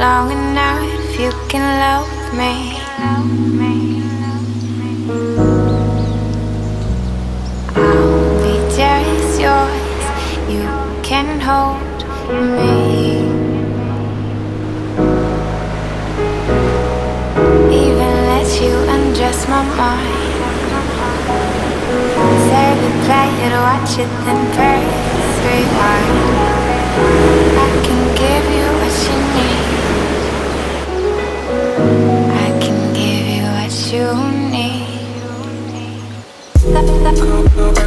long enough, you can love me. I'll be just yours, you can hold me. Even let you undress my mind. Save it, play it, watch it, then press rewind. I can give you what you need. I can give you what you need.